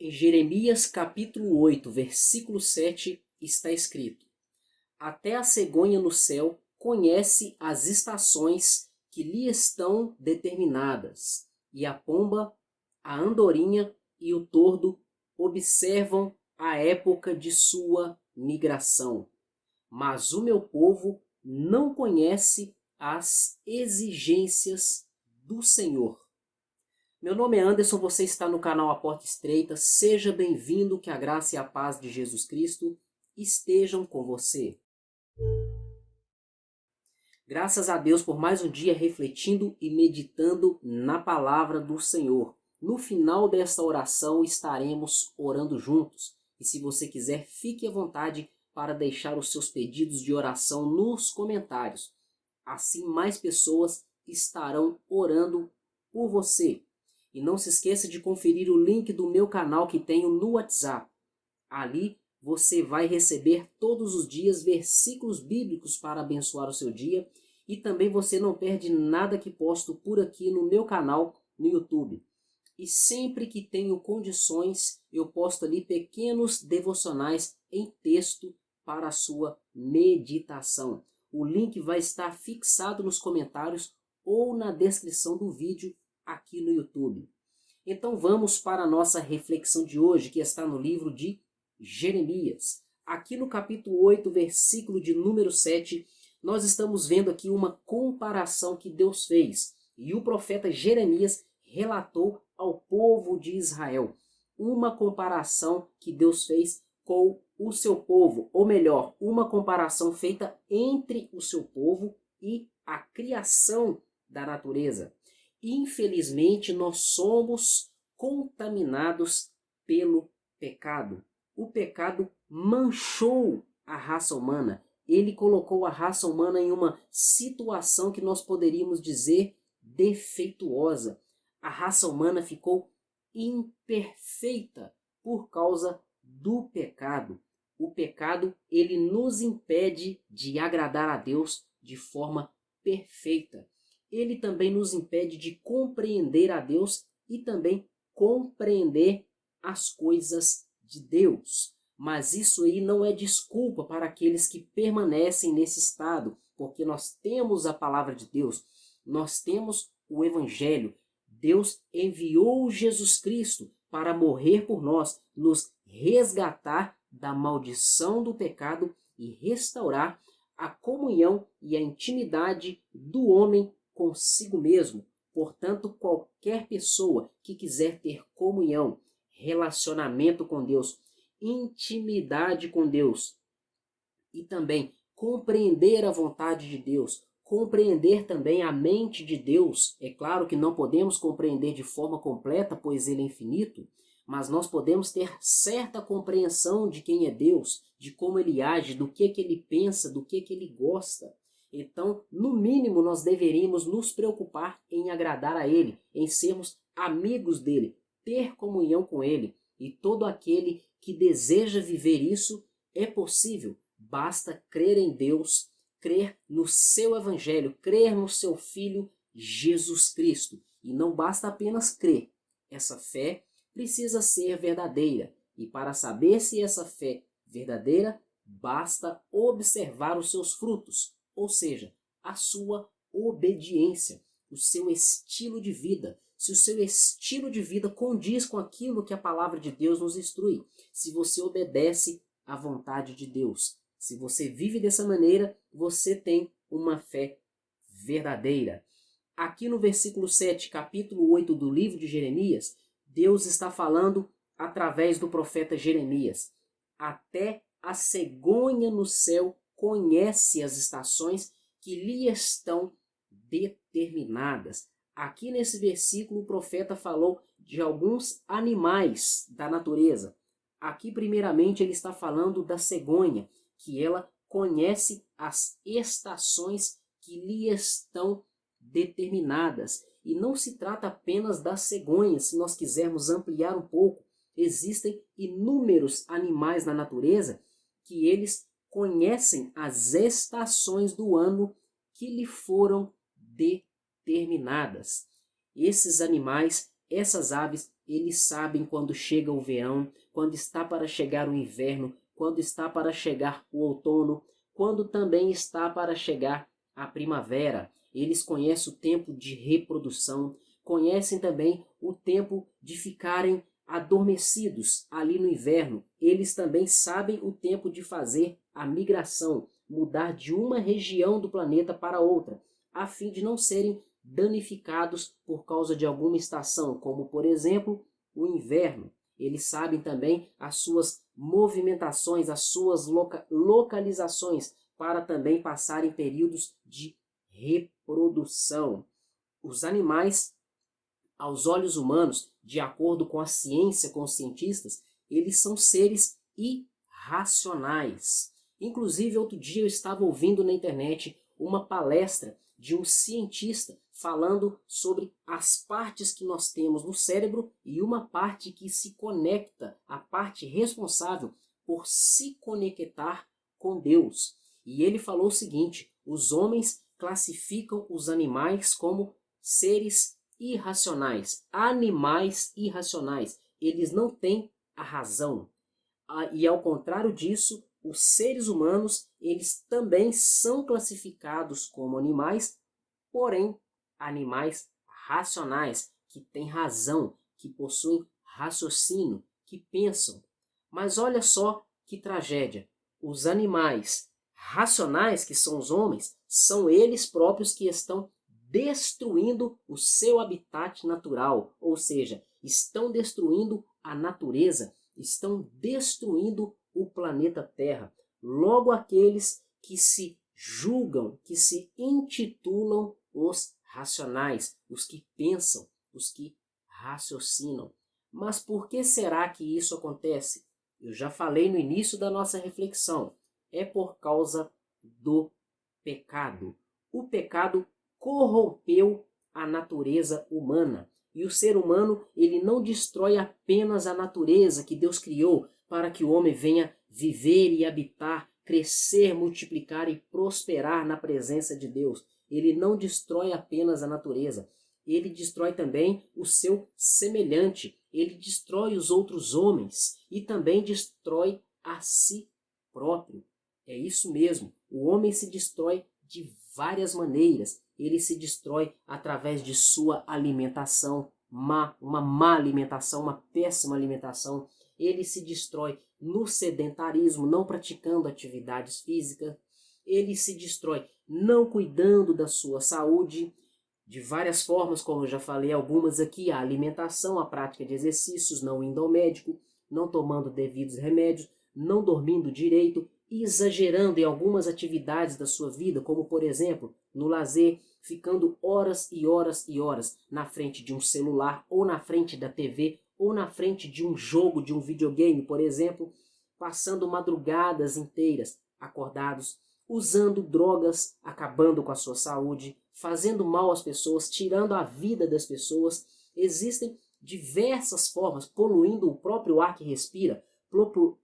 Em Jeremias capítulo 8, versículo 7, está escrito: Até a cegonha no céu conhece as estações que lhe estão determinadas, e a pomba, a andorinha e o tordo observam a época de sua migração. Mas o meu povo não conhece as exigências do Senhor. Meu nome é Anderson, você está no canal A Porta Estreita. Seja bem-vindo, que a graça e a paz de Jesus Cristo estejam com você. Graças a Deus por mais um dia refletindo e meditando na palavra do Senhor. No final desta oração estaremos orando juntos. E se você quiser, fique à vontade para deixar os seus pedidos de oração nos comentários. Assim mais pessoas estarão orando por você. E não se esqueça de conferir o link do meu canal que tenho no WhatsApp. Ali você vai receber todos os dias versículos bíblicos para abençoar o seu dia. E também você não perde nada que posto por aqui no meu canal no YouTube. E sempre que tenho condições, eu posto ali pequenos devocionais em texto para a sua meditação. O link vai estar fixado nos comentários ou na descrição do vídeo aqui no YouTube. Então vamos para a nossa reflexão de hoje, que está no livro de Jeremias. Aqui no capítulo 8, versículo de número 7, nós estamos vendo aqui uma comparação que Deus fez. E o profeta Jeremias relatou ao povo de Israel uma comparação que Deus fez com o seu povo, ou melhor, uma comparação feita entre o seu povo e a criação da natureza. Infelizmente, nós somos contaminados pelo pecado. O pecado manchou a raça humana. Ele colocou a raça humana em uma situação que nós poderíamos dizer defeituosa. A raça humana ficou imperfeita por causa do pecado. O pecado, ele nos impede de agradar a Deus de forma perfeita. Ele também nos impede de compreender a Deus e também compreender as coisas de Deus. Mas isso aí não é desculpa para aqueles que permanecem nesse estado, porque nós temos a palavra de Deus, nós temos o Evangelho. Deus enviou Jesus Cristo para morrer por nós, nos resgatar da maldição do pecado e restaurar a comunhão e a intimidade do homem consigo mesmo. Portanto, qualquer pessoa que quiser ter comunhão, relacionamento com Deus, intimidade com Deus e também compreender a vontade de Deus, compreender também a mente de Deus. É claro que não podemos compreender de forma completa, pois Ele é infinito, mas nós podemos ter certa compreensão de quem é Deus, de como Ele age, do que Ele pensa, do que Ele gosta. Então, no mínimo, nós deveríamos nos preocupar em agradar a Ele, em sermos amigos dEle, ter comunhão com Ele. E todo aquele que deseja viver isso é possível. Basta crer em Deus, crer no seu Evangelho, crer no seu Filho Jesus Cristo. E não basta apenas crer. Essa fé precisa ser verdadeira. E para saber se essa fé é verdadeira, basta observar os seus frutos. Ou seja, a sua obediência, o seu estilo de vida. Se o seu estilo de vida condiz com aquilo que a palavra de Deus nos instrui. Se você obedece à vontade de Deus. Se você vive dessa maneira, você tem uma fé verdadeira. Aqui no versículo 7, capítulo 8 do livro de Jeremias, Deus está falando através do profeta Jeremias. Até a cegonha no céu conhece as estações que lhe estão determinadas. Aqui nesse versículo o profeta falou de alguns animais da natureza. Aqui primeiramente ele está falando da cegonha, que ela conhece as estações que lhe estão determinadas. E não se trata apenas da cegonha, se nós quisermos ampliar um pouco. Existem inúmeros animais na natureza que eles conhecem as estações do ano que lhe foram determinadas. Esses animais, essas aves, eles sabem quando chega o verão, quando está para chegar o inverno, quando está para chegar o outono, quando também está para chegar a primavera. Eles conhecem o tempo de reprodução, conhecem também o tempo de ficarem adormecidos ali no inverno. Eles também sabem o tempo de fazer a migração, mudar de uma região do planeta para outra, a fim de não serem danificados por causa de alguma estação, como por exemplo o inverno. Eles sabem também as suas movimentações, as suas localizações, para também passarem períodos de reprodução. Os animais, aos olhos humanos, de acordo com a ciência, com os cientistas, eles são seres irracionais. Inclusive, outro dia eu estava ouvindo na internet uma palestra de um cientista falando sobre as partes que nós temos no cérebro e uma parte que se conecta, a parte responsável por se conectar com Deus. E ele falou o seguinte: os homens classificam os animais como seres irracionais, animais irracionais. Eles não têm a razão. E ao contrário disso, os seres humanos, eles também são classificados como animais, porém animais racionais, que têm razão, que possuem raciocínio, que pensam. Mas olha só que tragédia. Os animais racionais, que são os homens, são eles próprios que estão destruindo o seu habitat natural, ou seja, estão destruindo a natureza, estão destruindo o planeta Terra. Logo, aqueles que se julgam, que se intitulam os racionais, os que pensam, os que raciocinam. Mas por que será que isso acontece? Eu já falei no início da nossa reflexão. É por causa do pecado. O pecado corrompeu a natureza humana. E o ser humano, ele não destrói apenas a natureza que Deus criou para que o homem venha viver e habitar, crescer, multiplicar e prosperar na presença de Deus. Ele não destrói apenas a natureza. Ele destrói também o seu semelhante. Ele destrói os outros homens e também destrói a si próprio. É isso mesmo. O homem se destrói de várias maneiras. Ele se destrói através de sua alimentação, uma má alimentação, uma péssima alimentação. Ele se destrói no sedentarismo, não praticando atividades físicas. Ele se destrói não cuidando da sua saúde, de várias formas, como eu já falei algumas aqui: a alimentação, a prática de exercícios, não indo ao médico, não tomando devidos remédios, não dormindo direito, exagerando em algumas atividades da sua vida, como por exemplo, no lazer, ficando horas e horas e horas na frente de um celular, ou na frente da TV, ou na frente de um jogo, de um videogame, por exemplo, passando madrugadas inteiras acordados, usando drogas, acabando com a sua saúde, fazendo mal às pessoas, tirando a vida das pessoas. Existem diversas formas, poluindo o próprio ar que respira,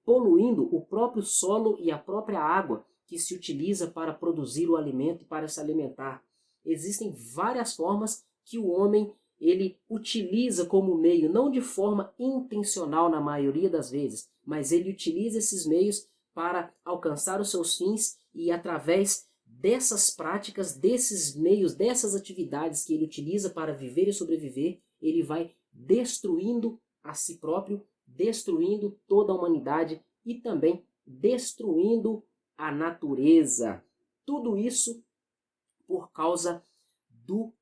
poluindo o próprio solo e a própria água que se utiliza para produzir o alimento e para se alimentar. Existem várias formas que o homem ele utiliza como meio, não de forma intencional na maioria das vezes, mas ele utiliza esses meios para alcançar os seus fins, e através dessas práticas, desses meios, dessas atividades que ele utiliza para viver e sobreviver, ele vai destruindo a si próprio, destruindo toda a humanidade e também destruindo a natureza. Tudo isso por causa do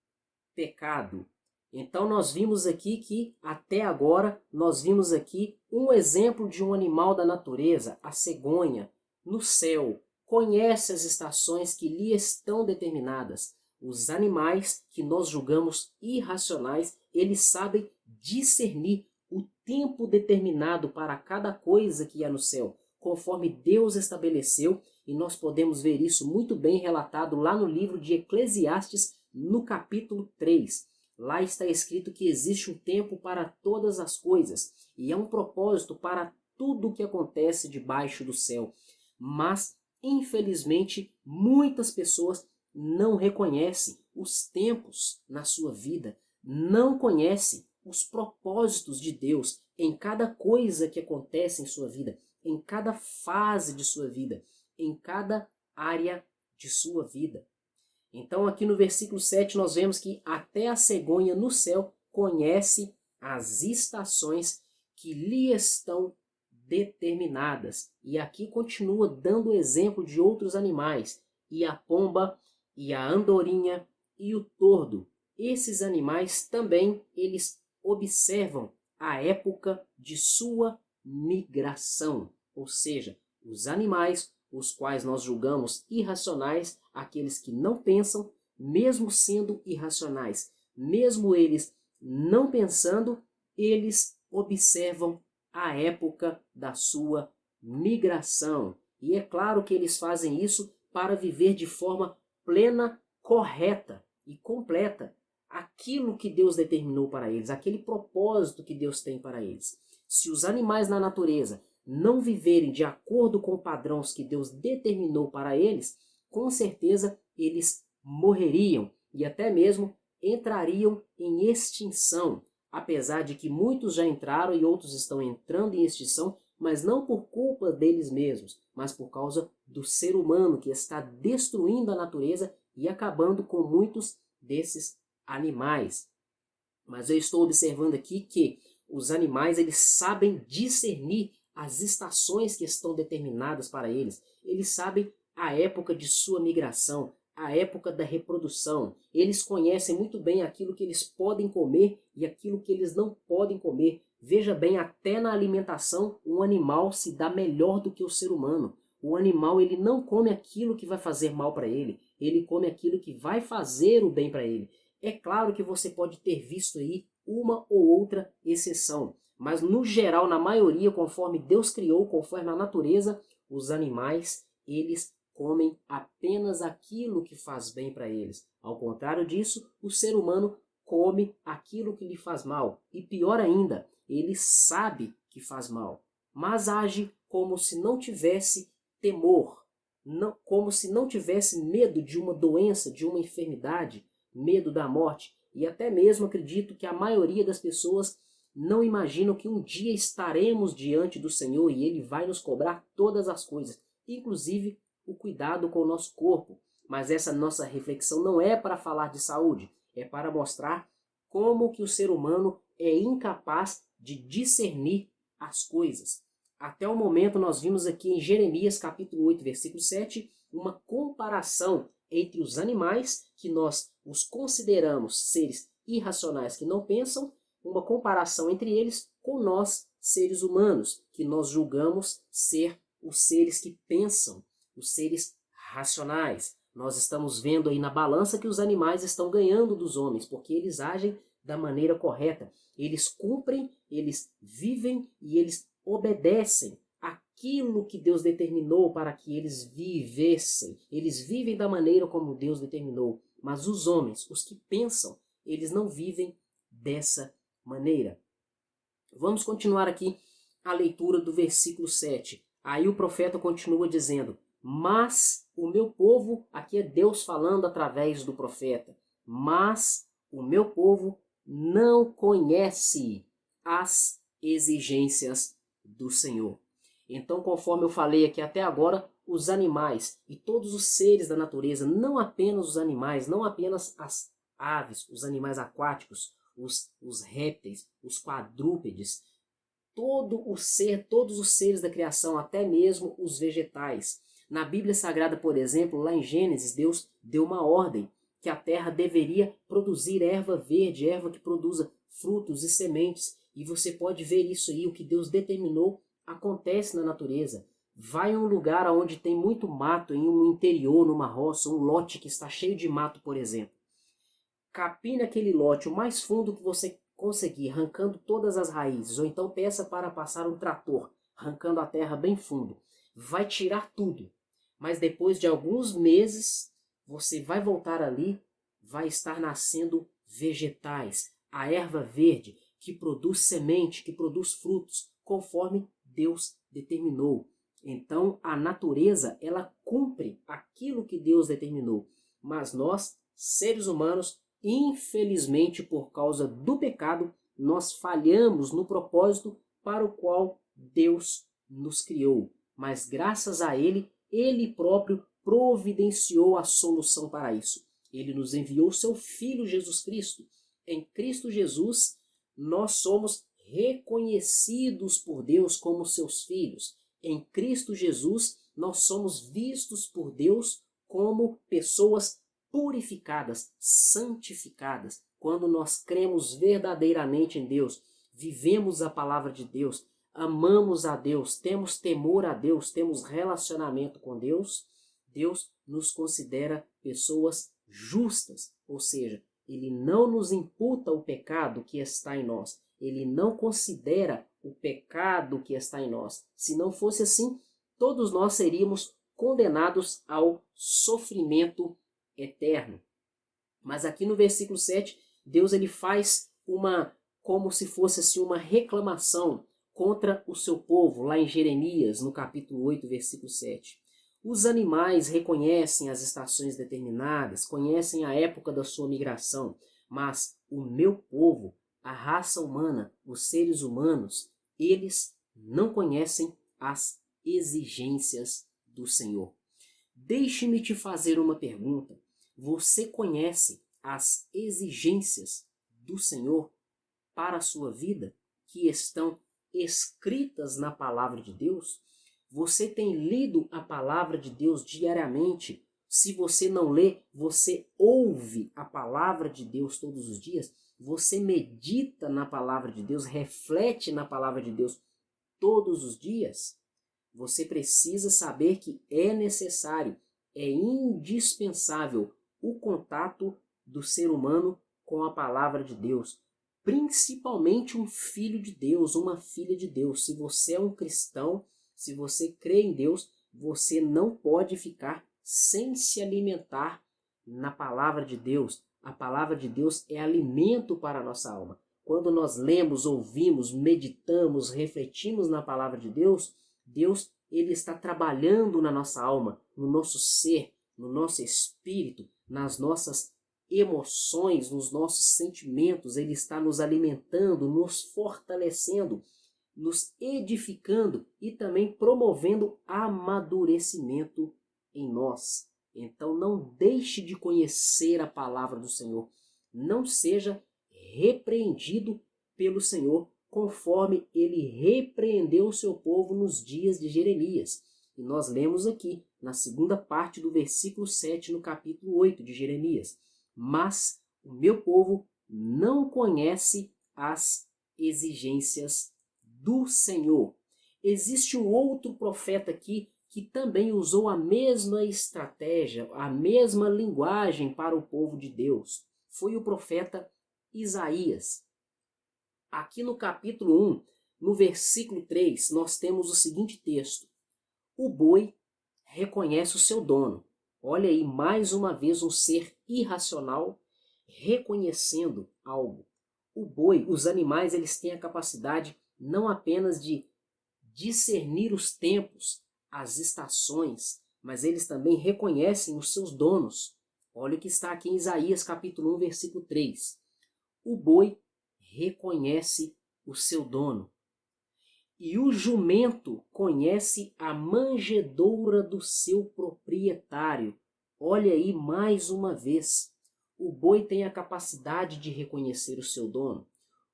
pecado. Então nós vimos aqui que, até agora, nós vimos aqui um exemplo de um animal da natureza, a cegonha, no céu. Conhece as estações que lhe estão determinadas. Os animais que nós julgamos irracionais, eles sabem discernir o tempo determinado para cada coisa que há no céu, conforme Deus estabeleceu, e nós podemos ver isso muito bem relatado lá no livro de Eclesiastes, no capítulo 3. Lá está escrito que existe um tempo para todas as coisas, e há um propósito para tudo o que acontece debaixo do céu. Mas, infelizmente, muitas pessoas não reconhecem os tempos na sua vida, não conhecem os propósitos de Deus em cada coisa que acontece em sua vida, em cada fase de sua vida, em cada área de sua vida. Então aqui no versículo 7 nós vemos que até a cegonha no céu conhece as estações que lhe estão determinadas. E aqui continua dando exemplo de outros animais, e a pomba, e a andorinha, e o tordo. Esses animais também, eles observam a época de sua migração, ou seja, os animais, os quais nós julgamos irracionais, aqueles que não pensam, mesmo sendo irracionais, mesmo eles não pensando, eles observam a época da sua migração. E é claro que eles fazem isso para viver de forma plena, correta e completa aquilo que Deus determinou para eles, aquele propósito que Deus tem para eles. Se os animais na natureza não viverem de acordo com padrões que Deus determinou para eles, com certeza eles morreriam e até mesmo entrariam em extinção, apesar de que muitos já entraram e outros estão entrando em extinção, mas não por culpa deles mesmos, mas por causa do ser humano que está destruindo a natureza e acabando com muitos desses animais. Mas eu estou observando aqui que os animais, eles sabem discernir as estações que estão determinadas para eles. Eles sabem a época de sua migração, a época da reprodução. Eles conhecem muito bem aquilo que eles podem comer e aquilo que eles não podem comer. Veja bem, até na alimentação, um animal se dá melhor do que o ser humano. O animal, ele não come aquilo que vai fazer mal para ele. Ele come aquilo que vai fazer o bem para ele. É claro que você pode ter visto aí uma ou outra exceção, mas no geral, na maioria, conforme Deus criou, conforme a natureza, os animais, eles comem apenas aquilo que faz bem para eles. Ao contrário disso, o ser humano come aquilo que lhe faz mal. E pior ainda, ele sabe que faz mal, mas age como se não tivesse temor, como se não tivesse medo de uma doença, de uma enfermidade, medo da morte. E até mesmo acredito que a maioria das pessoas não imaginam que um dia estaremos diante do Senhor e Ele vai nos cobrar todas as coisas, inclusive o cuidado com o nosso corpo. Mas essa nossa reflexão não é para falar de saúde, é para mostrar como que o ser humano é incapaz de discernir as coisas. Até o momento nós vimos aqui em Jeremias capítulo 8, versículo 7, uma comparação entre os animais, que nós os consideramos seres irracionais que não pensam, uma comparação entre eles com nós, seres humanos, que nós julgamos ser os seres que pensam, os seres racionais. Nós estamos vendo aí na balança que os animais estão ganhando dos homens, porque eles agem da maneira correta. Eles cumprem, eles vivem e eles obedecem aquilo que Deus determinou para que eles vivessem. Eles vivem da maneira como Deus determinou. Mas os homens, os que pensam, eles não vivem dessa maneira. Vamos continuar aqui a leitura do versículo 7. Aí o profeta continua dizendo: mas o meu povo, aqui é Deus falando através do profeta, mas o meu povo não conhece as exigências do Senhor. Então, conforme eu falei aqui até agora, os animais e todos os seres da natureza, não apenas os animais, não apenas as aves, os animais aquáticos, os répteis, os quadrúpedes, todo o ser, todos os seres da criação, até mesmo os vegetais. Na Bíblia Sagrada, por exemplo, lá em Gênesis, Deus deu uma ordem que a terra deveria produzir erva verde, erva que produza frutos e sementes. E você pode ver isso aí, o que Deus determinou acontece na natureza. Vai em um lugar onde tem muito mato, em um interior, numa roça, um lote que está cheio de mato, por exemplo. Capine aquele lote o mais fundo que você conseguir, arrancando todas as raízes, ou então peça para passar um trator, arrancando a terra bem fundo. Vai tirar tudo, mas depois de alguns meses, você vai voltar ali, vai estar nascendo vegetais, a erva verde, que produz semente, que produz frutos, conforme Deus determinou. Então, a natureza, ela cumpre aquilo que Deus determinou. Mas nós, seres humanos, infelizmente, por causa do pecado, nós falhamos no propósito para o qual Deus nos criou. Mas graças a Ele, Ele próprio providenciou a solução para isso. Ele nos enviou seu Filho Jesus Cristo. Em Cristo Jesus, nós somos reconhecidos por Deus como seus filhos. Em Cristo Jesus, nós somos vistos por Deus como pessoas purificadas, santificadas. Quando nós cremos verdadeiramente em Deus, vivemos a palavra de Deus, amamos a Deus, temos temor a Deus, temos relacionamento com Deus, Deus nos considera pessoas justas, ou seja, Ele não nos imputa o pecado que está em nós, Ele não considera o pecado que está em nós. Se não fosse assim, todos nós seríamos condenados ao sofrimento eterno. Mas aqui no versículo 7, Deus ele faz como se fosse assim, uma reclamação contra o seu povo, lá em Jeremias, no capítulo 8, versículo 7. Os animais reconhecem as estações determinadas, conhecem a época da sua migração, mas o meu povo, a raça humana, os seres humanos, eles não conhecem as exigências do Senhor. Deixe-me te fazer uma pergunta. Você conhece as exigências do Senhor para a sua vida que estão escritas na palavra de Deus? Você tem lido a palavra de Deus diariamente? Se você não lê, você ouve a palavra de Deus todos os dias? Você medita na palavra de Deus, reflete na palavra de Deus todos os dias? Você precisa saber que é necessário, é indispensável o contato do ser humano com a palavra de Deus. Principalmente um filho de Deus, uma filha de Deus. Se você é um cristão, se você crê em Deus, você não pode ficar sem se alimentar na palavra de Deus. A palavra de Deus é alimento para a nossa alma. Quando nós lemos, ouvimos, meditamos, refletimos na palavra de Deus, Deus ele está trabalhando na nossa alma, no nosso ser, no nosso espírito, nas nossas emoções, nos nossos sentimentos. Ele está nos alimentando, nos fortalecendo, nos edificando e também promovendo amadurecimento em nós. Então não deixe de conhecer a palavra do Senhor. Não seja repreendido pelo Senhor, conforme ele repreendeu o seu povo nos dias de Jeremias. E nós lemos aqui, na segunda parte do versículo 7, no capítulo 8 de Jeremias. Mas o meu povo não conhece as exigências do Senhor. Existe um outro profeta aqui que também usou a mesma estratégia, a mesma linguagem para o povo de Deus. Foi o profeta Isaías. Aqui no capítulo 1, no versículo 3, nós temos o seguinte texto: o boi reconhece o seu dono. Olha aí, mais uma vez, um ser irracional reconhecendo algo. O boi, os animais, eles têm a capacidade não apenas de discernir os tempos, as estações, mas eles também reconhecem os seus donos. Olha o que está aqui em Isaías capítulo 1, versículo 3. O boi reconhece o seu dono, e o jumento conhece a manjedoura do seu proprietário. Olha aí mais uma vez. O boi tem a capacidade de reconhecer o seu dono.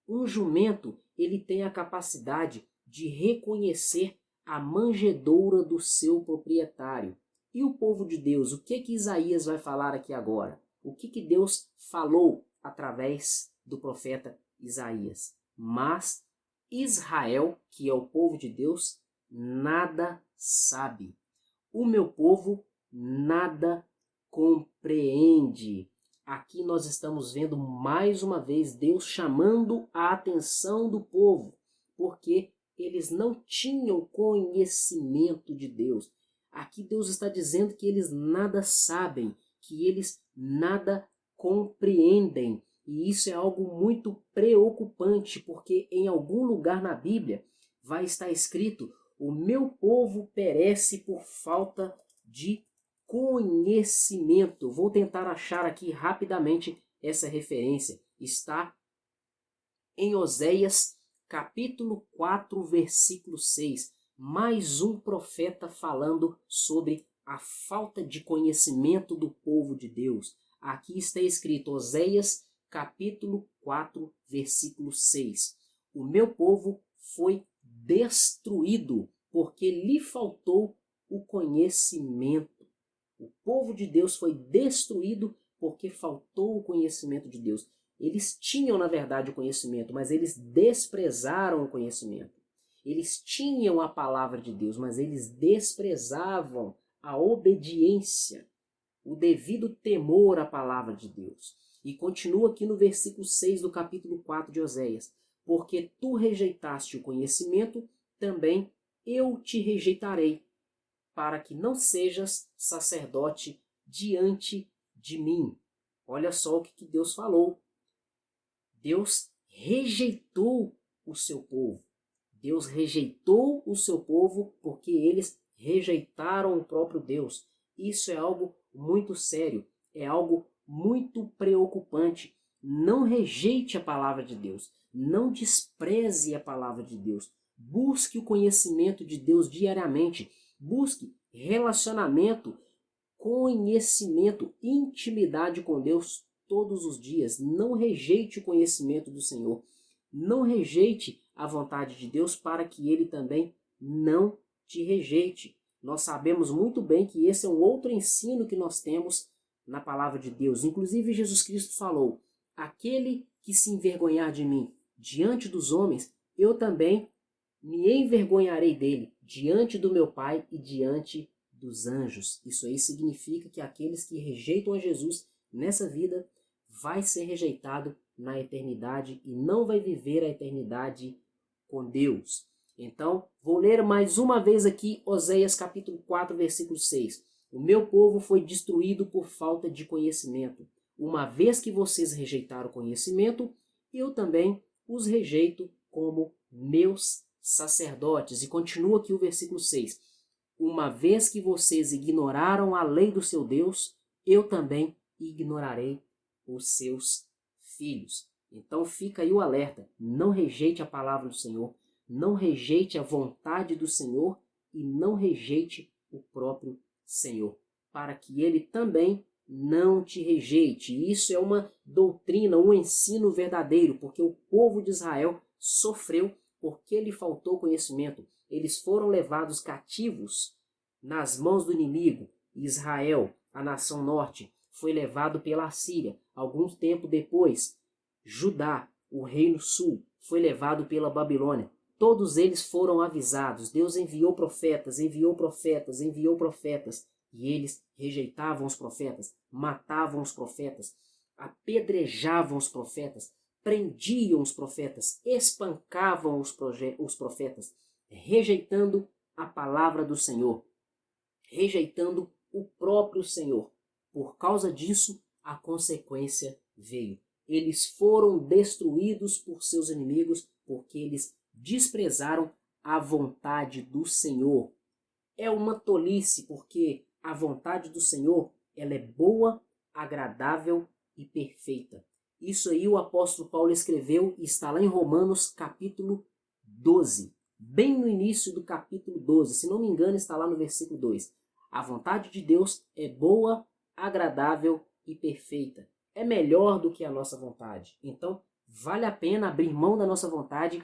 Um jumento, ele tem a capacidade de reconhecer a manjedoura do seu proprietário. E o povo de Deus, o que Isaías vai falar aqui agora? O que Deus falou através do profeta Isaías? Mas Israel, que é o povo de Deus, nada sabe. O meu povo nada compreende. Aqui nós estamos vendo mais uma vez Deus chamando a atenção do povo, porque eles não tinham conhecimento de Deus. Aqui Deus está dizendo que eles nada sabem, que eles nada compreendem. E isso é algo muito preocupante, porque em algum lugar na Bíblia vai estar escrito: o meu povo perece por falta de conhecimento. Vou tentar achar aqui rapidamente essa referência. Está em Oséias, capítulo 4, versículo 6. Mais um profeta falando sobre a falta de conhecimento do povo de Deus. Aqui está escrito, Oséias, capítulo 4, versículo 6. O meu povo foi destruído porque lhe faltou o conhecimento. O povo de Deus foi destruído porque faltou o conhecimento de Deus. Eles tinham, na verdade, o conhecimento, mas eles desprezaram o conhecimento. Eles tinham a palavra de Deus, mas eles desprezavam a obediência, o devido temor à palavra de Deus. E continua aqui no versículo 6 do capítulo 4 de Oséias. Porque tu rejeitaste o conhecimento, também eu te rejeitarei, para que não sejas sacerdote diante de mim. Olha só o que Deus falou. Deus rejeitou o seu povo. Deus rejeitou o seu povo porque eles rejeitaram o próprio Deus. Isso é algo muito sério, é algo muito preocupante. Não rejeite a palavra de Deus, não despreze a palavra de Deus. Busque o conhecimento de Deus diariamente, busque relacionamento, conhecimento, intimidade com Deus todos os dias. Não rejeite o conhecimento do Senhor. Não rejeite a vontade de Deus para que Ele também não te rejeite. Nós sabemos muito bem que esse é um outro ensino que nós temos na palavra de Deus. Inclusive Jesus Cristo falou, aquele que se envergonhar de mim diante dos homens, eu também me envergonharei dele diante do meu Pai e diante dos anjos. Isso aí significa que aqueles que rejeitam a Jesus nessa vida vai ser rejeitado na eternidade e não vai viver a eternidade com Deus. Então, vou ler mais uma vez aqui Oséias capítulo 4, versículo 6. O meu povo foi destruído por falta de conhecimento. Uma vez que vocês rejeitaram o conhecimento, eu também os rejeito como meus sacerdotes. E continua aqui o versículo 6. Uma vez que vocês ignoraram a lei do seu Deus, eu também ignorarei os seus filhos. Então fica aí o alerta, não rejeite a palavra do Senhor, não rejeite a vontade do Senhor e não rejeite o próprio Senhor, para que Ele também não te rejeite. Isso é uma doutrina, um ensino verdadeiro, porque o povo de Israel sofreu porque lhe faltou conhecimento. Eles foram levados cativos nas mãos do inimigo. Israel, a nação norte, foi levado pela Assíria. Algum tempo depois, Judá, o reino sul, foi levado pela Babilônia. Todos eles foram avisados. Deus enviou profetas, enviou profetas, enviou profetas. E eles rejeitavam os profetas, matavam os profetas, apedrejavam os profetas, prendiam os profetas, espancavam os profetas, rejeitando a palavra do Senhor, rejeitando o próprio Senhor. Por causa disso, a consequência veio. Eles foram destruídos por seus inimigos porque eles desprezaram a vontade do Senhor. É uma tolice porque a vontade do Senhor ela é boa, agradável e perfeita. Isso aí o apóstolo Paulo escreveu e está lá em Romanos capítulo 12. Bem no início do capítulo 12. Se não me engano, está lá no versículo 2. A vontade de Deus é boa, agradável e perfeita. É melhor do que a nossa vontade. Então, vale a pena abrir mão da nossa vontade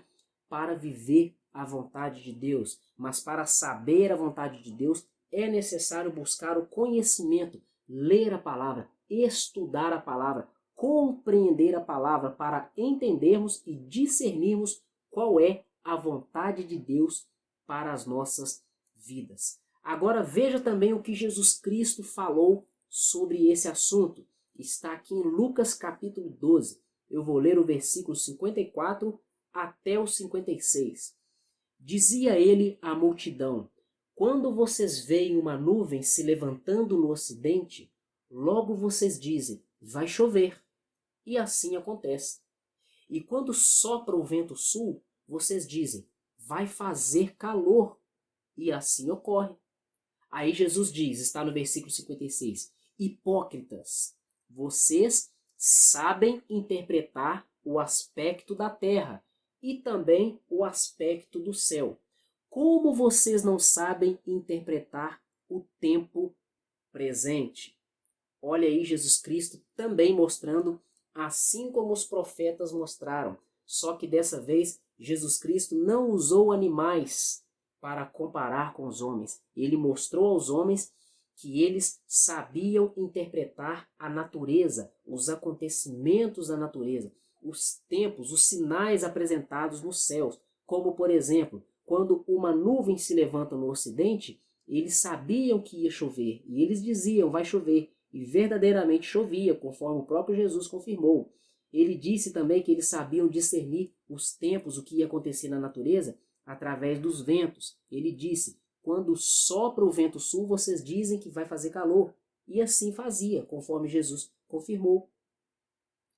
para viver a vontade de Deus. Mas para saber a vontade de Deus, é necessário buscar o conhecimento, ler a palavra, estudar a palavra, compreender a palavra para entendermos e discernirmos qual é a vontade de Deus para as nossas vidas. Agora veja também o que Jesus Cristo falou sobre esse assunto. Está aqui em Lucas capítulo 12. Eu vou ler o versículo 54 até o 56. Dizia ele à multidão: quando vocês veem uma nuvem se levantando no ocidente, logo vocês dizem, vai chover. E assim acontece. E quando sopra o vento sul, vocês dizem, vai fazer calor. E assim ocorre. Aí Jesus diz, está no versículo 56, hipócritas, vocês sabem interpretar o aspecto da terra e também o aspecto do céu. Como vocês não sabem interpretar o tempo presente? Olha aí Jesus Cristo também mostrando, assim como os profetas mostraram. Só que dessa vez Jesus Cristo não usou animais para comparar com os homens. Ele mostrou aos homens que eles sabiam interpretar a natureza, os acontecimentos da natureza, os tempos, os sinais apresentados nos céus. Como, por exemplo, quando uma nuvem se levanta no ocidente, eles sabiam que ia chover e eles diziam, vai chover. E verdadeiramente chovia, conforme o próprio Jesus confirmou. Ele disse também que eles sabiam discernir os tempos, o que ia acontecer na natureza, através dos ventos. Ele disse, quando sopra o vento sul, vocês dizem que vai fazer calor. E assim fazia, conforme Jesus confirmou.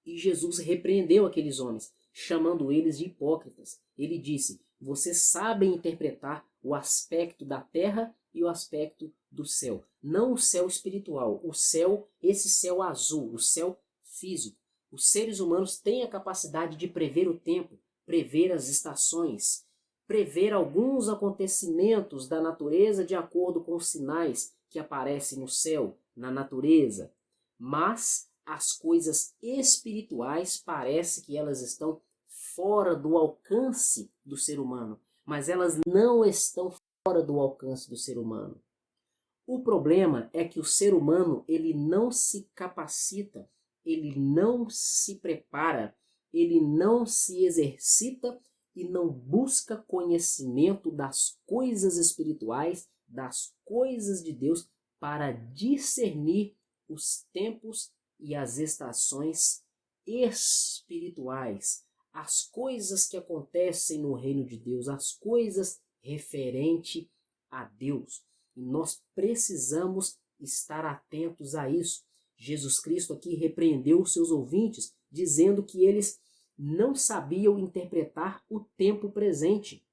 E Jesus repreendeu aqueles homens, chamando eles de hipócritas. Ele disse, vocês sabem interpretar o aspecto da terra e o aspecto do céu. Não o céu espiritual, o céu, esse céu azul, o céu físico. Os seres humanos têm a capacidade de prever o tempo, prever as estações, prever alguns acontecimentos da natureza de acordo com os sinais que aparecem no céu, na natureza. Mas as coisas espirituais parece que elas estão fora do alcance do ser humano, mas elas não estão fora do alcance do ser humano. O problema é que o ser humano ele não se capacita, ele não se prepara, ele não se exercita e não busca conhecimento das coisas espirituais, das coisas de Deus, para discernir os tempos e as estações espirituais, as coisas que acontecem no reino de Deus, as coisas referente a Deus. E nós precisamos estar atentos a isso. Jesus Cristo aqui repreendeu os seus ouvintes, dizendo que eles não sabiam interpretar o tempo presente.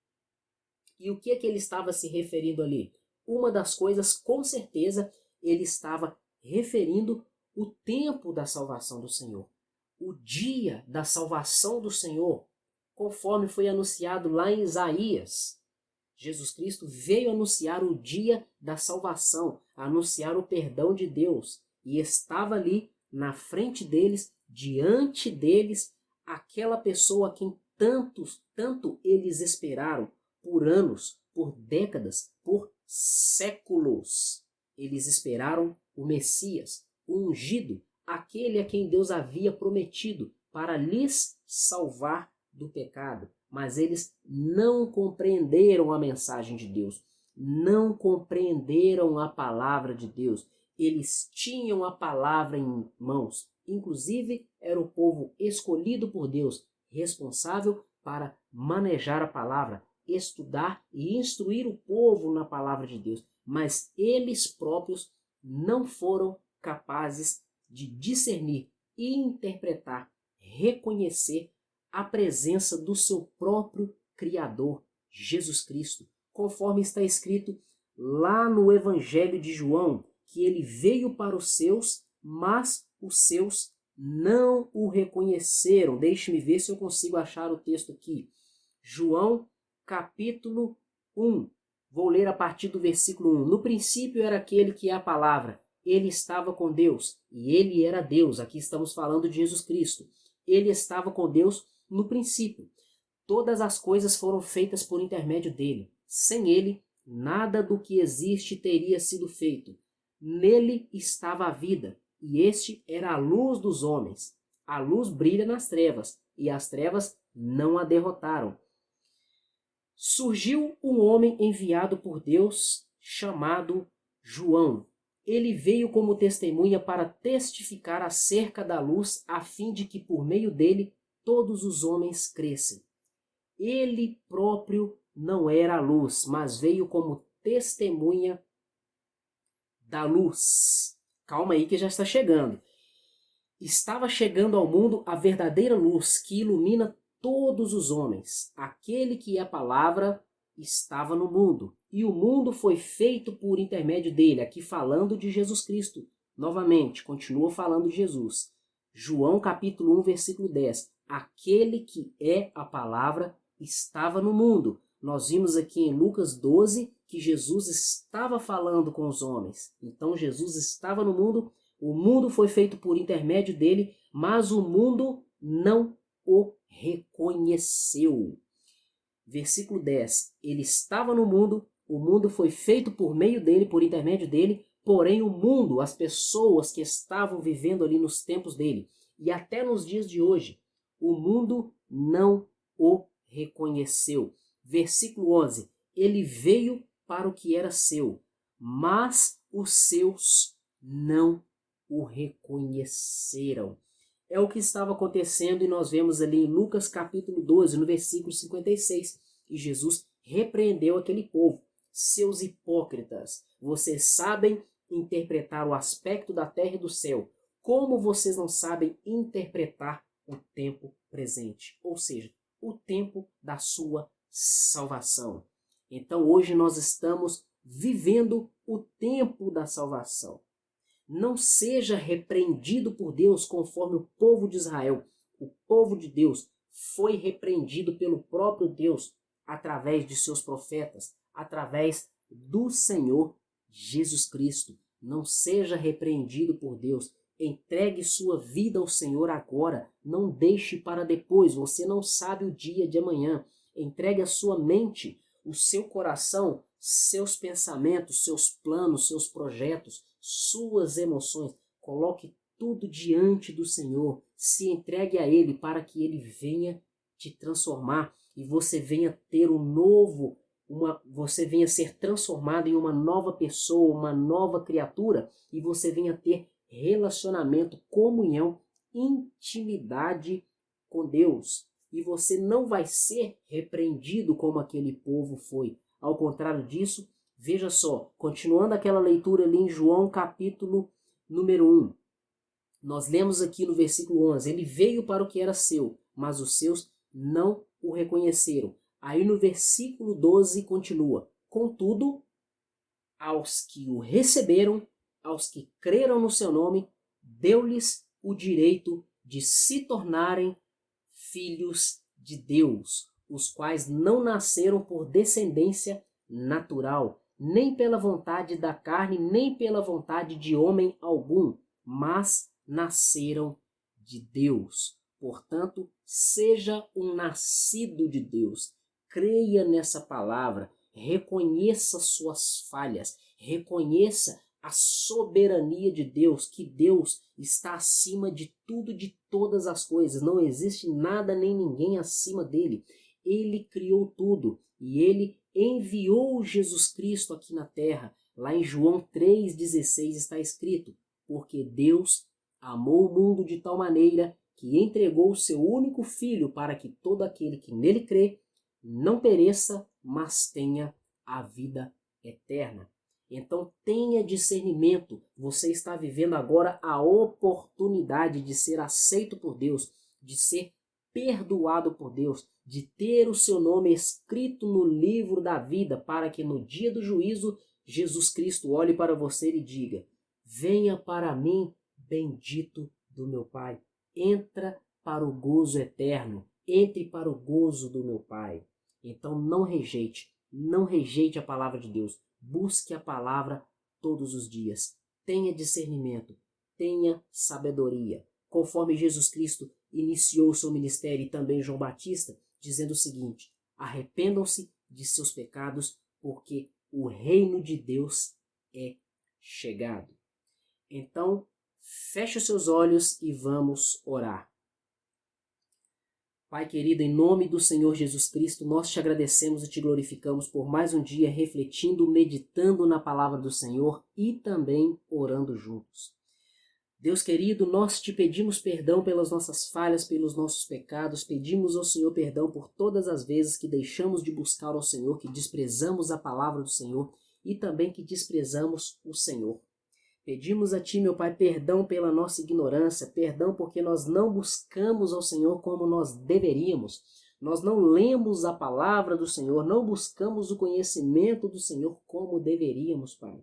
E o que é que ele estava se referindo ali? Uma das coisas, com certeza, ele estava referindo o tempo da salvação do Senhor, o dia da salvação do Senhor, conforme foi anunciado lá em Isaías. Jesus Cristo veio anunciar o dia da salvação, anunciar o perdão de Deus, e estava ali na frente deles, diante deles, aquela pessoa a quem tanto eles esperaram por anos, por décadas, por séculos. Eles esperaram o Messias, o ungido, aquele a quem Deus havia prometido para lhes salvar do pecado. Mas eles não compreenderam a mensagem de Deus, não compreenderam a palavra de Deus. Eles tinham a palavra em mãos, inclusive era o povo escolhido por Deus, responsável para manejar a palavra, estudar e instruir o povo na palavra de Deus. Mas eles próprios não foram capazes de discernir e interpretar, reconhecer a presença do seu próprio Criador, Jesus Cristo, conforme está escrito lá no Evangelho de João, que ele veio para os seus, mas os seus não o reconheceram. Deixe-me ver se eu consigo achar o texto aqui. João, capítulo 1. Vou ler a partir do versículo 1. No princípio era aquele que é a palavra. Ele estava com Deus e ele era Deus. Aqui estamos falando de Jesus Cristo. Ele estava com Deus no princípio. Todas as coisas foram feitas por intermédio dele. Sem ele, nada do que existe teria sido feito. Nele estava a vida, e este era a luz dos homens. A luz brilha nas trevas, e as trevas não a derrotaram. Surgiu um homem enviado por Deus, chamado João. Ele veio como testemunha para testificar acerca da luz, a fim de que por meio dele todos os homens crescem. Ele próprio não era a luz, mas veio como testemunha da luz. Calma aí que já está chegando. Estava chegando ao mundo a verdadeira luz que ilumina todos os homens. Aquele que é a palavra estava no mundo, e o mundo foi feito por intermédio dele. Aqui falando de Jesus Cristo. Novamente, continua falando de Jesus. João capítulo 1, versículo 10. aquele que é a palavra estava no mundo. Nós vimos aqui em Lucas 12 que Jesus estava falando com os homens. Então Jesus estava no mundo, o mundo foi feito por intermédio dele, mas o mundo não o reconheceu. Versículo 10. Ele estava no mundo, o mundo foi feito por meio dele, por intermédio dele, porém o mundo, as pessoas que estavam vivendo ali nos tempos dele, e até nos dias de hoje, o mundo não o reconheceu. Versículo 11. Ele veio para o que era seu, mas os seus não o reconheceram. É o que estava acontecendo e nós vemos ali em Lucas capítulo 12, no versículo 56. E Jesus repreendeu aquele povo. Seus hipócritas, vocês sabem interpretar o aspecto da terra e do céu. Como vocês não sabem interpretar o tempo presente? Ou seja, o tempo da sua salvação. Então hoje nós estamos vivendo o tempo da salvação. Não seja repreendido por Deus conforme o povo de Israel. O povo de Deus foi repreendido pelo próprio Deus através de seus profetas, através do Senhor Jesus Cristo. Não seja repreendido por Deus. Entregue sua vida ao Senhor agora. Não deixe para depois. Você não sabe o dia de amanhã. Entregue a sua mente, o seu coração, seus pensamentos, seus planos, seus projetos, suas emoções. Coloque tudo diante do Senhor. Se entregue a Ele para que Ele venha te transformar e você venha ter um novo, você venha ser transformado em uma nova pessoa, uma nova criatura e você venha ter relacionamento, comunhão, intimidade com Deus. E você não vai ser repreendido como aquele povo foi. Ao contrário disso, veja só, continuando aquela leitura ali em João capítulo número 1. Nós lemos aqui no versículo 11, ele veio para o que era seu, mas os seus não o reconheceram. Aí no versículo 12 continua, contudo, aos que o receberam, aos que creram no seu nome, deu-lhes o direito de se tornarem filhos de Deus, os quais não nasceram por descendência natural, nem pela vontade da carne, nem pela vontade de homem algum, mas nasceram de Deus. Portanto, seja um nascido de Deus. Creia nessa palavra, reconheça suas falhas, reconheça a soberania de Deus, que Deus está acima de tudo, de todas as coisas. Não existe nada nem ninguém acima dele. Ele criou tudo e ele enviou Jesus Cristo aqui na terra. Lá em João 3,16 está escrito, porque Deus amou o mundo de tal maneira que entregou o seu único Filho para que todo aquele que nele crê não pereça, mas tenha a vida eterna. Então tenha discernimento, você está vivendo agora a oportunidade de ser aceito por Deus, de ser perdoado por Deus, de ter o seu nome escrito no livro da vida, para que no dia do juízo Jesus Cristo olhe para você e diga, venha para mim, bendito do meu Pai, entra para o gozo eterno, entre para o gozo do meu Pai. Então não rejeite a palavra de Deus. Busque a palavra todos os dias. Tenha discernimento, tenha sabedoria. Conforme Jesus Cristo iniciou o seu ministério e também João Batista, dizendo o seguinte, arrependam-se de seus pecados, porque o reino de Deus é chegado. Então, feche os seus olhos e vamos orar. Pai querido, em nome do Senhor Jesus Cristo, nós te agradecemos e te glorificamos por mais um dia refletindo, meditando na palavra do Senhor e também orando juntos. Deus querido, nós te pedimos perdão pelas nossas falhas, pelos nossos pecados, pedimos ao Senhor perdão por todas as vezes que deixamos de buscar ao Senhor, que desprezamos a palavra do Senhor e também que desprezamos o Senhor. Pedimos a Ti, meu Pai, perdão pela nossa ignorância, perdão porque nós não buscamos ao Senhor como nós deveríamos. Nós não lemos a palavra do Senhor, não buscamos o conhecimento do Senhor como deveríamos, Pai.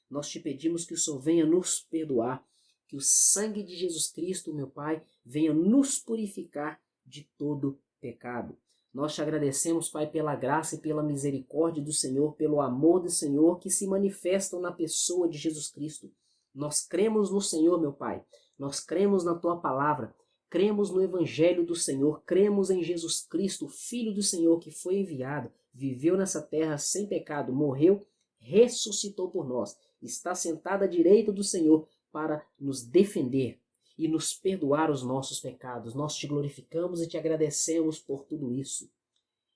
Nós te pedimos que o Senhor venha nos perdoar, que o sangue de Jesus Cristo, meu Pai, venha nos purificar de todo pecado. Nós te agradecemos, Pai, pela graça e pela misericórdia do Senhor, pelo amor do Senhor que se manifestam na pessoa de Jesus Cristo. Nós cremos no Senhor, meu Pai. Nós cremos na Tua palavra. Cremos no Evangelho do Senhor. Cremos em Jesus Cristo, Filho do Senhor, que foi enviado, viveu nessa terra sem pecado, morreu, ressuscitou por nós. Está sentado à direita do Senhor para nos defender e nos perdoar os nossos pecados. Nós te glorificamos e te agradecemos por tudo isso.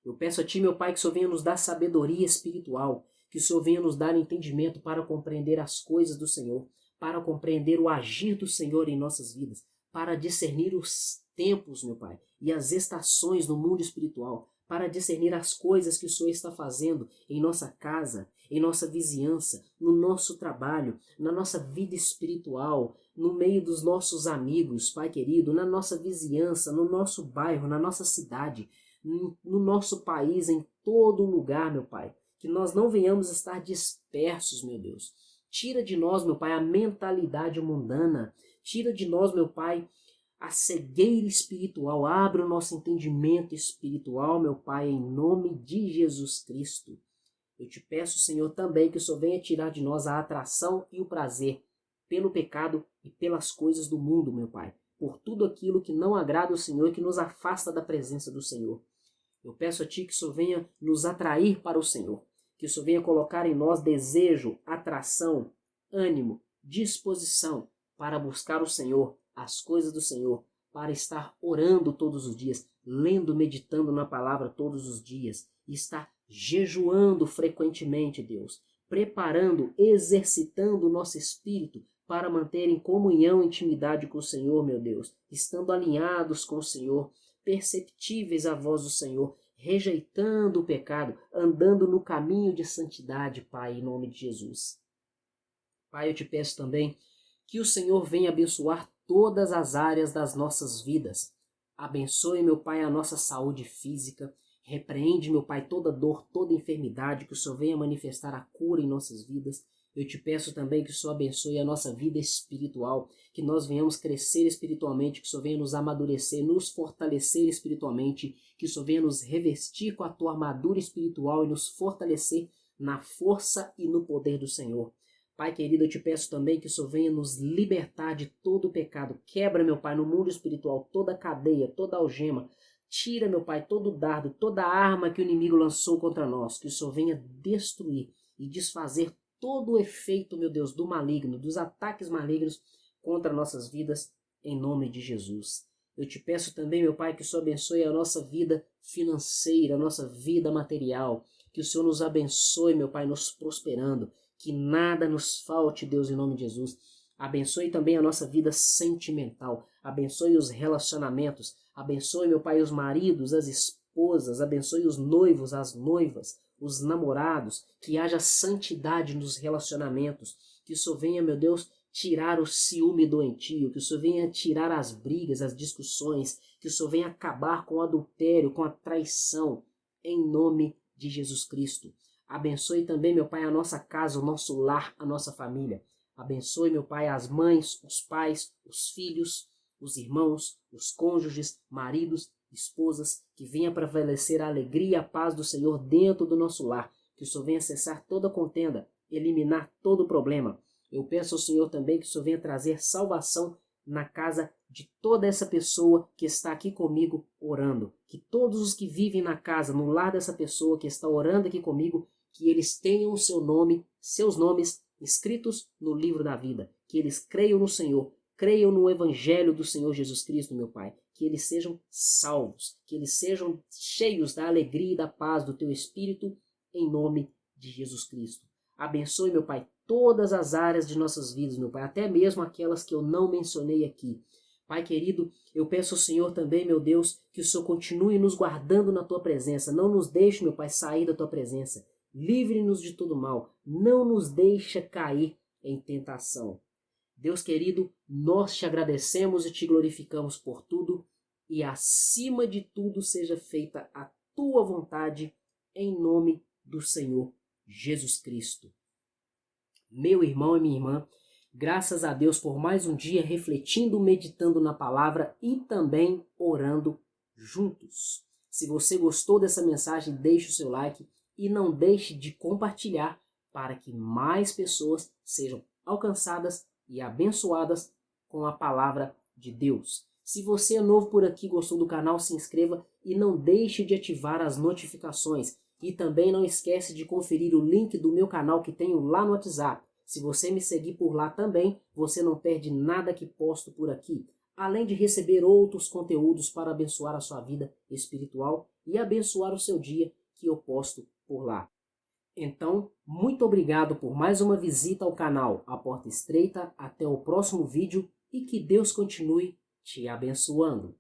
Eu peço a ti, meu Pai, que o Senhor venha nos dar sabedoria espiritual, que o Senhor venha nos dar entendimento para compreender as coisas do Senhor, para compreender o agir do Senhor em nossas vidas, para discernir os tempos, meu Pai, e as estações no mundo espiritual, para discernir as coisas que o Senhor está fazendo em nossa casa, em nossa vizinhança, no nosso trabalho, na nossa vida espiritual, no meio dos nossos amigos, Pai querido, na nossa vizinhança, no nosso bairro, na nossa cidade, no nosso país, em todo lugar, meu Pai. Que nós não venhamos estar dispersos, meu Deus. Tira de nós, meu Pai, a mentalidade mundana. Tira de nós, meu Pai, a cegueira espiritual. Abre o nosso entendimento espiritual, meu Pai, em nome de Jesus Cristo. Eu te peço, Senhor, também que o Senhor venha tirar de nós a atração e o prazer pelo pecado e pelas coisas do mundo, meu Pai. Por tudo aquilo que não agrada ao Senhor e que nos afasta da presença do Senhor. Eu peço a Ti que o Senhor venha nos atrair para o Senhor. Que o Senhor venha colocar em nós desejo, atração, ânimo, disposição para buscar o Senhor, as coisas do Senhor, para estar orando todos os dias, lendo, meditando na palavra todos os dias, e estar jejuando frequentemente, Deus, preparando, exercitando o nosso espírito para manter em comunhão, intimidade com o Senhor, meu Deus, estando alinhados com o Senhor, perceptíveis à voz do Senhor, rejeitando o pecado, andando no caminho de santidade, Pai, em nome de Jesus. Pai, eu te peço também que o Senhor venha abençoar todas as áreas das nossas vidas. Abençoe, meu Pai, a nossa saúde física. Repreende, meu Pai, toda dor, toda enfermidade, que o Senhor venha manifestar a cura em nossas vidas. Eu te peço também que o Senhor abençoe a nossa vida espiritual, que nós venhamos crescer espiritualmente, que o Senhor venha nos amadurecer, nos fortalecer espiritualmente, que o Senhor venha nos revestir com a tua armadura espiritual e nos fortalecer na força e no poder do Senhor. Pai querido, eu te peço também que o Senhor venha nos libertar de todo o pecado. Quebra, meu Pai, no mundo espiritual toda a cadeia, toda a algema. Tira, meu Pai, todo o dardo, toda a arma que o inimigo lançou contra nós. Que o Senhor venha destruir e desfazer todo o efeito, meu Deus, do maligno, dos ataques malignos contra nossas vidas, em nome de Jesus. Eu te peço também, meu Pai, que o Senhor abençoe a nossa vida financeira, a nossa vida material. Que o Senhor nos abençoe, meu Pai, nos prosperando. Que nada nos falte, Deus, em nome de Jesus. Abençoe também a nossa vida sentimental. Abençoe os relacionamentos. Abençoe, meu Pai, os maridos, as esposas. Abençoe os noivos, as noivas, os namorados. Que haja santidade nos relacionamentos. Que o Senhor venha, meu Deus, tirar o ciúme doentio. Que o Senhor venha tirar as brigas, as discussões. Que o Senhor venha acabar com o adultério, com a traição. Em nome de Jesus Cristo. Abençoe também, meu Pai, a nossa casa, o nosso lar, a nossa família. Abençoe, meu Pai, as mães, os pais, os filhos, os irmãos, os cônjuges, maridos, esposas, que venha prevalecer a alegria e a paz do Senhor dentro do nosso lar. Que o Senhor venha cessar toda contenda, eliminar todo problema. Eu peço ao Senhor também que o Senhor venha trazer salvação na casa de toda essa pessoa que está aqui comigo orando. Que todos os que vivem na casa, no lar dessa pessoa que está orando aqui comigo, que eles tenham o seu nome, seus nomes escritos no livro da vida. Que eles creiam no Senhor, creiam no Evangelho do Senhor Jesus Cristo, meu Pai. Que eles sejam salvos, que eles sejam cheios da alegria e da paz do Teu Espírito, em nome de Jesus Cristo. Abençoe, meu Pai, todas as áreas de nossas vidas, meu Pai, até mesmo aquelas que eu não mencionei aqui. Pai querido, eu peço ao Senhor também, meu Deus, que o Senhor continue nos guardando na Tua presença. Não nos deixe, meu Pai, sair da Tua presença. Livre-nos de todo mal. Não nos deixe cair em tentação. Deus querido, nós te agradecemos e te glorificamos por tudo. E acima de tudo seja feita a Tua vontade, em nome do Senhor Jesus Cristo. Meu irmão e minha irmã, graças a Deus por mais um dia refletindo, meditando na palavra e também orando juntos. Se você gostou dessa mensagem, deixe o seu like e não deixe de compartilhar para que mais pessoas sejam alcançadas e abençoadas com a palavra de Deus. Se você é novo por aqui, gostou do canal, se inscreva e não deixe de ativar as notificações. E também não esquece de conferir o link do meu canal que tenho lá no WhatsApp. Se você me seguir por lá também, você não perde nada que posto por aqui, além de receber outros conteúdos para abençoar a sua vida espiritual e abençoar o seu dia que eu posto por lá. Então, muito obrigado por mais uma visita ao canal A Porta Estreita. Até o próximo vídeo e que Deus continue te abençoando.